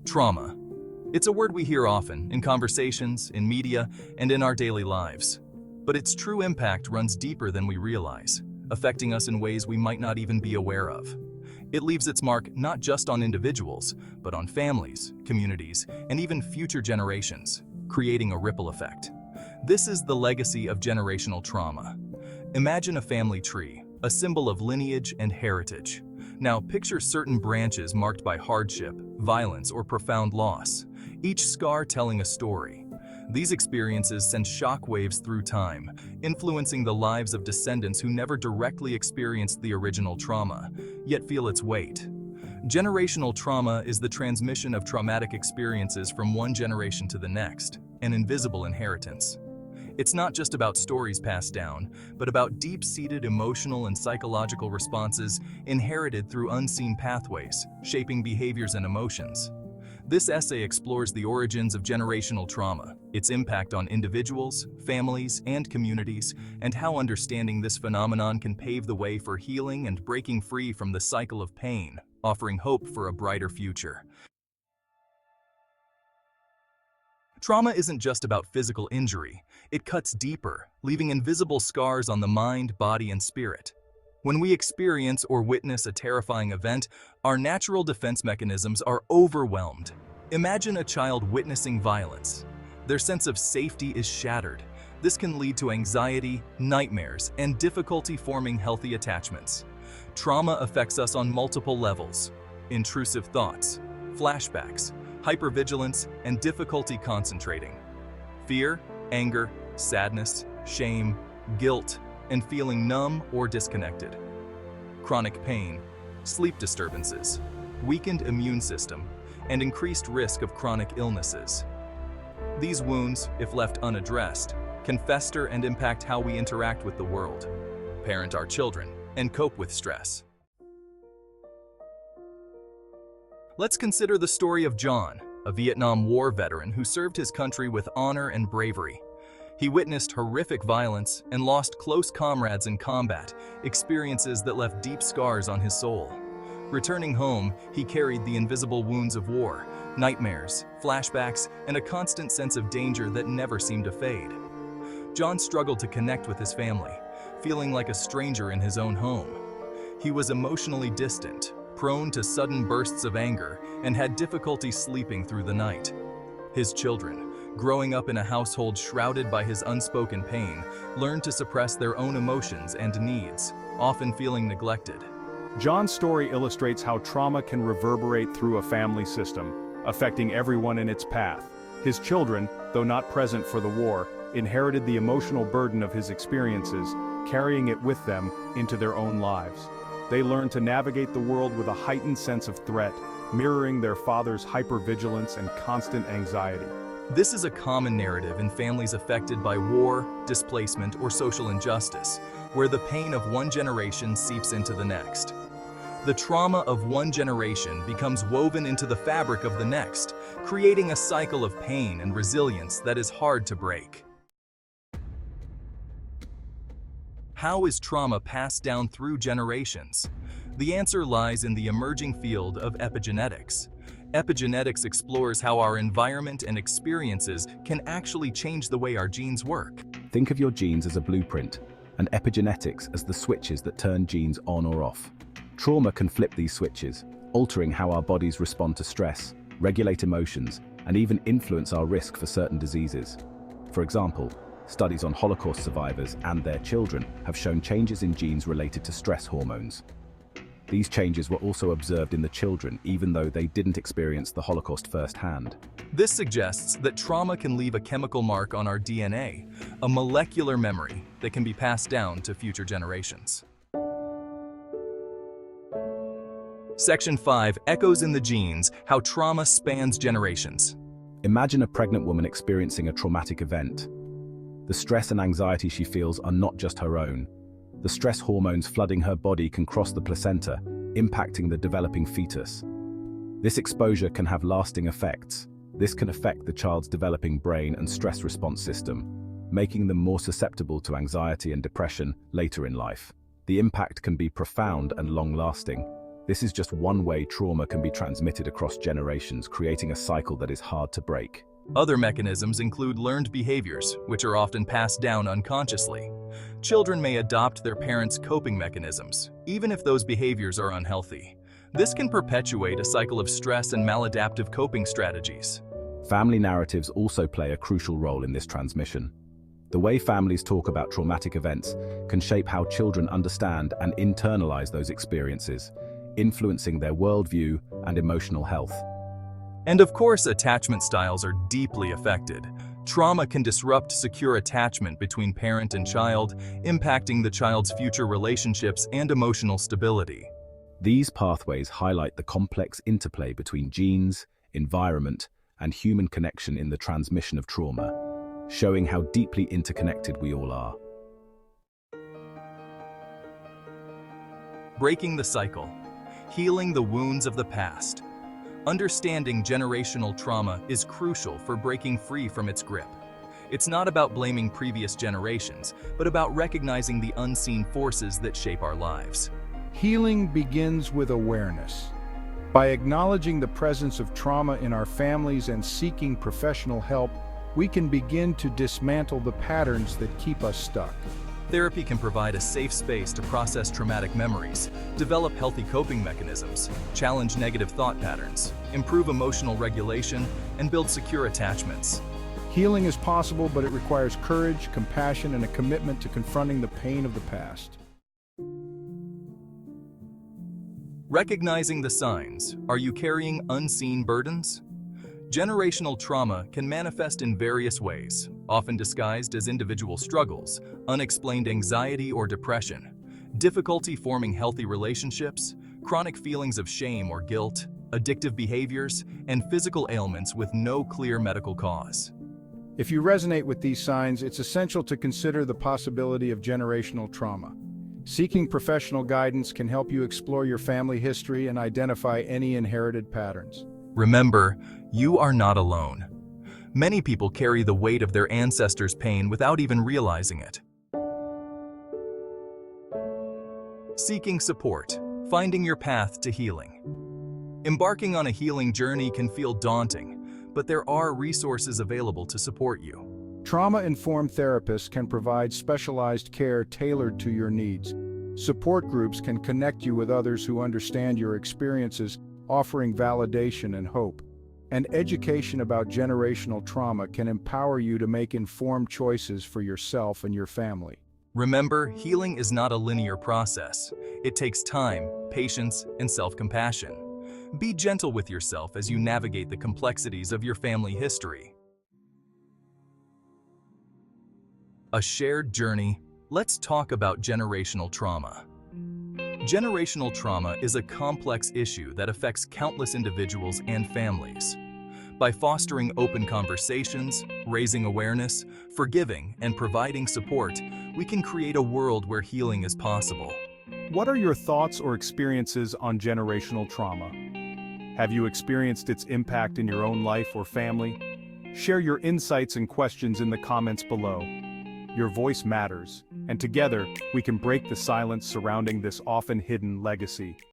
Trauma. It's a word we hear often in conversations, in media, and in our daily lives. But its true impact runs deeper than we realize, affecting us in ways we might not even be aware of. It leaves its mark not just on individuals, but on families, communities, and even future generations, creating a ripple effect. This is the legacy of generational trauma. Imagine a family tree, a symbol of lineage and heritage. Now picture certain branches marked by hardship, violence, or profound loss, each scar telling a story. These experiences send shockwaves through time, influencing the lives of descendants who never directly experienced the original trauma, yet feel its weight. Generational trauma is the transmission of traumatic experiences from one generation to the next, an invisible inheritance. It's not just about stories passed down, but about deep-seated emotional and psychological responses inherited through unseen pathways, shaping behaviors and emotions. This essay explores the origins of generational trauma, its impact on individuals, families, and communities, and how understanding this phenomenon can pave the way for healing and breaking free from the cycle of pain, offering hope for a brighter future. Trauma isn't just about physical injury. It cuts deeper, leaving invisible scars on the mind, body, and spirit. When we experience or witness a terrifying event, our natural defense mechanisms are overwhelmed. Imagine a child witnessing violence. Their sense of safety is shattered. This can lead to anxiety, nightmares, and difficulty forming healthy attachments. Trauma affects us on multiple levels: intrusive thoughts, flashbacks, hypervigilance, and difficulty concentrating. Fear, anger, sadness, shame, guilt, and feeling numb or disconnected. Chronic pain, sleep disturbances, weakened immune system, and increased risk of chronic illnesses. These wounds, if left unaddressed, can fester and impact how we interact with the world, parent our children, and cope with stress. Let's consider the story of John, a Vietnam War veteran who served his country with honor and bravery. He witnessed horrific violence and lost close comrades in combat, experiences that left deep scars on his soul. Returning home, he carried the invisible wounds of war, nightmares, flashbacks, and a constant sense of danger that never seemed to fade. John struggled to connect with his family, feeling like a stranger in his own home. He was emotionally distant, prone to sudden bursts of anger, and had difficulty sleeping through the night. His children, growing up in a household shrouded by his unspoken pain, learned to suppress their own emotions and needs, often feeling neglected. John's story illustrates how trauma can reverberate through a family system, affecting everyone in its path. His children, though not present for the war, inherited the emotional burden of his experiences, carrying it with them into their own lives. They learned to navigate the world with a heightened sense of threat, mirroring their father's hypervigilance and constant anxiety. This is a common narrative in families affected by war, displacement, or social injustice, where the pain of one generation seeps into the next. The trauma of one generation becomes woven into the fabric of the next, creating a cycle of pain and resilience that is hard to break. How is trauma passed down through generations? The answer lies in the emerging field of epigenetics. Epigenetics explores how our environment and experiences can actually change the way our genes work. Think of your genes as a blueprint, and epigenetics as the switches that turn genes on or off. Trauma can flip these switches, altering how our bodies respond to stress, regulate emotions, and even influence our risk for certain diseases. For example, studies on Holocaust survivors and their children have shown changes in genes related to stress hormones. These changes were also observed in the children, even though they didn't experience the Holocaust firsthand. This suggests that trauma can leave a chemical mark on our DNA, a molecular memory that can be passed down to future generations. Section 5, Echoes in the Genes, How Trauma Spans Generations. Imagine a pregnant woman experiencing a traumatic event. The stress and anxiety she feels are not just her own. The stress hormones flooding her body can cross the placenta, impacting the developing fetus. This exposure can have lasting effects. This can affect the child's developing brain and stress response system, making them more susceptible to anxiety and depression later in life. The impact can be profound and long-lasting, This is just one way trauma can be transmitted across generations, creating a cycle that is hard to break. Other mechanisms include learned behaviors, which are often passed down unconsciously. Children may adopt their parents' coping mechanisms, even if those behaviors are unhealthy. This can perpetuate a cycle of stress and maladaptive coping strategies. Family narratives also play a crucial role in this transmission. The way families talk about traumatic events can shape how children understand and internalize those experiences, influencing their worldview and emotional health. And of course, attachment styles are deeply affected. Trauma can disrupt secure attachment between parent and child, impacting the child's future relationships and emotional stability. These pathways highlight the complex interplay between genes, environment, and human connection in the transmission of trauma, showing how deeply interconnected we all are. Breaking the cycle. Healing the wounds of the past. Understanding generational trauma is crucial for breaking free from its grip. It's not about blaming previous generations, but about recognizing the unseen forces that shape our lives. Healing begins with awareness. By acknowledging the presence of trauma in our families and seeking professional help, we can begin to dismantle the patterns that keep us stuck. Therapy can provide a safe space to process traumatic memories, develop healthy coping mechanisms, challenge negative thought patterns, improve emotional regulation, and build secure attachments. Healing is possible, but it requires courage, compassion, and a commitment to confronting the pain of the past. Recognizing the signs. Are you carrying unseen burdens? Generational trauma can manifest in various ways, often disguised as individual struggles, unexplained anxiety or depression, difficulty forming healthy relationships, chronic feelings of shame or guilt, addictive behaviors, and physical ailments with no clear medical cause. If you resonate with these signs, it's essential to consider the possibility of generational trauma. Seeking professional guidance can help you explore your family history and identify any inherited patterns. Remember, you are not alone. Many people carry the weight of their ancestors' pain without even realizing it. Seeking support. Finding your path to healing. Embarking on a healing journey can feel daunting, but there are resources available to support you. Trauma-informed therapists can provide specialized care tailored to your needs. Support groups can connect you with others who understand your experiences, offering validation and hope. And education about generational trauma can empower you to make informed choices for yourself and your family. Remember, healing is not a linear process. It takes time, patience, and self-compassion. Be gentle with yourself as you navigate the complexities of your family history. A shared journey. Let's talk about generational trauma. Generational trauma is a complex issue that affects countless individuals and families. By fostering open conversations, raising awareness, forgiving, and providing support, we can create a world where healing is possible. What are your thoughts or experiences on generational trauma? Have you experienced its impact in your own life or family? Share your insights and questions in the comments below. Your voice matters, and together we can break the silence surrounding this often hidden legacy.